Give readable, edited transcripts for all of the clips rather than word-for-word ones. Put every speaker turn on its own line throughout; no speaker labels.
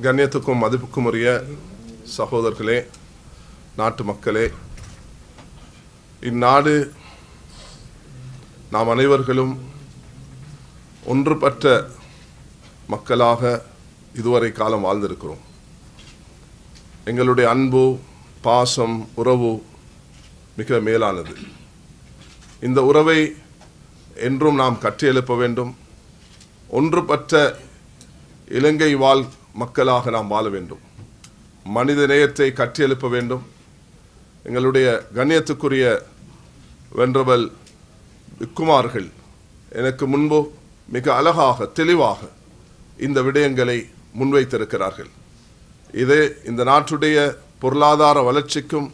கண்ணியத்துக்கும் மதிப்புக்கும் உரிய சகோதரர்களே, நாட்டு மக்களே, இந்நாடு நாம் அனைவர்களும் ஒன்றுபட்ட மக்களாக இதுவரை காலம் வாழ்ந்திருக்கிறோம். எங்களுடைய அன்பு, பாசம், உறவு மிக மேலானது. இந்த உறவை என்றும் நாம் கட்டியெழுப்ப வேண்டும். ஒன்றுபட்ட இலங்கை வாழ் மக்களாக நாம் வாழ வேண்டும். மனித நேயத்தை கட்டியெழுப்ப வேண்டும். எங்களுடைய கண்ணியத்துக்குரிய வென்றவல் விக்குமார்கள் எனக்கு முன்பு மிக அழகாக தெளிவாக இந்த விடயங்களை முன்வைத்திருக்கிறார்கள். இது இந்த நாட்டுடைய பொருளாதார வளர்ச்சிக்கும்,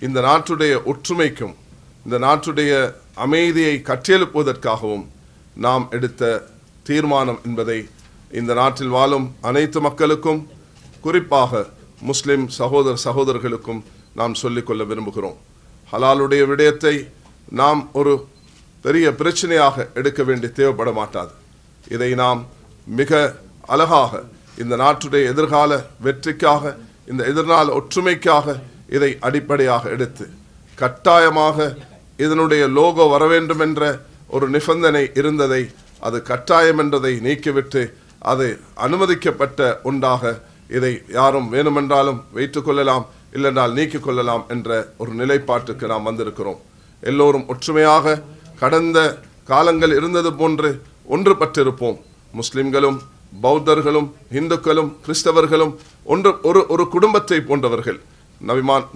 இந்த நாட்டுடைய ஒற்றுமைக்கும், இந்த நாட்டுடைய அமைதியை கட்டியெழுப்புவதற்காகவும் நாம் எடுத்த தீர்மானம் என்பதை இந்த நாட்டில் வாழும் அனைத்து மக்களுக்கும், குறிப்பாக முஸ்லிம் சகோதரர்களுக்கும் நாம் சொல்லிக்கொள்ள விரும்புகிறோம். ஹலாலுடைய விடயத்தை நாம் ஒரு பெரிய பிரச்சனையாக எடுக்க வேண்டி தேவைப்பட மாட்டாது. இதை நாம் மிக அழகாக இந்த நாட்டுடைய எதிர்கால வெற்றிக்காக, இந்த எதிர்கால ஒற்றுமைக்காக இதை அடிப்படையாக எடுத்து, கட்டாயமாக இதனுடைய லோகோ வர வேண்டும் என்ற ஒரு நிபந்தனை இருந்ததை, அது கட்டாயம் என்றதை நீக்கிவிட்டு அது அனுமதிக்கப்பட்ட ஒன்றாக இதை யாரும் வேணுமென்றாலும் வைத்துக் கொள்ளலாம், இல்லைன்றால் நீக்கிக் கொள்ளலாம் என்ற ஒரு நிலைப்பாட்டுக்கு நாம் வந்திருக்கிறோம். எல்லோரும் ஒற்றுமையாக கடந்த காலங்கள் இருந்தது போன்று ஒன்றுபட்டிருப்போம். முஸ்லிம்களும், பௌத்தர்களும், இந்துக்களும், கிறிஸ்தவர்களும் ஒரு குடும்பத்தை போன்றவர்கள்.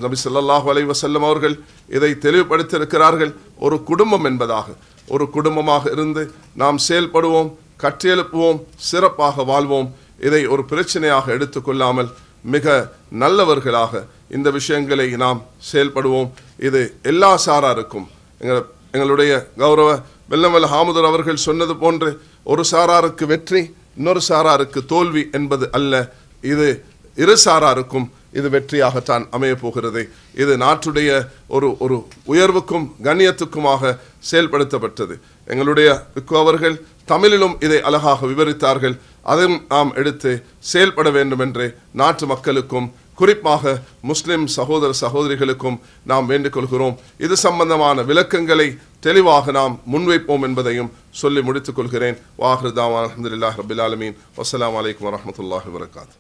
நபி ஸல்லல்லாஹு அலைஹி வஸல்லம் அவர்கள் இதை தெளிவுபடுத்தியிருக்கிறார்கள். ஒரு குடும்பம் என்பதாக, ஒரு குடும்பமாக இருந்து நாம் செயல்படுவோம், கட்டியெழுப்புவோம், சிறப்பாக வாழ்வோம். இதை ஒரு பிரச்சனையாக எடுத்துக்கொள்ளாமல் மிக நல்லவர்களாக இந்த விஷயங்களை நாம் செயல்படுவோம். இது எல்லா சாராருக்கும், எங்களுடைய கௌரவ வெல்லமல்ல ஹாமுதர் அவர்கள் சொன்னது போன்று, ஒரு சாராருக்கு வெற்றி, இன்னொரு சாராருக்கு தோல்வி என்பது அல்ல. இது இரு சாராருக்கும் இது வெற்றியாகத்தான் அமைய போகிறது. இது நாட்டுடைய ஒரு உயர்வுக்கும் கண்ணியத்துக்குமாக செயல்படுத்தப்பட்டது. எங்களுடைய அவர்கள் தமிழிலும் இதை அழகாக விவரித்தார்கள். அதையும் நாம் எடுத்து செயல்பட வேண்டும் என்று நாட்டு மக்களுக்கும், குறிப்பாக முஸ்லிம் சகோதரிகளுக்கும் நாம் வேண்டிக் கொள்கிறோம். இது சம்பந்தமான விளக்கங்களை தெளிவாக நாம் முன்வைப்போம் என்பதையும் சொல்லி முடித்துக் கொள்கிறேன். வாஹிரு தாவானா அல்ஹம்துலில்லாஹி ரப்பில் ஆலமீன். வஸ்ஸலாமு அலைக்கும் வரஹ்மத்துல்லாஹி வபரகாத்துஹு.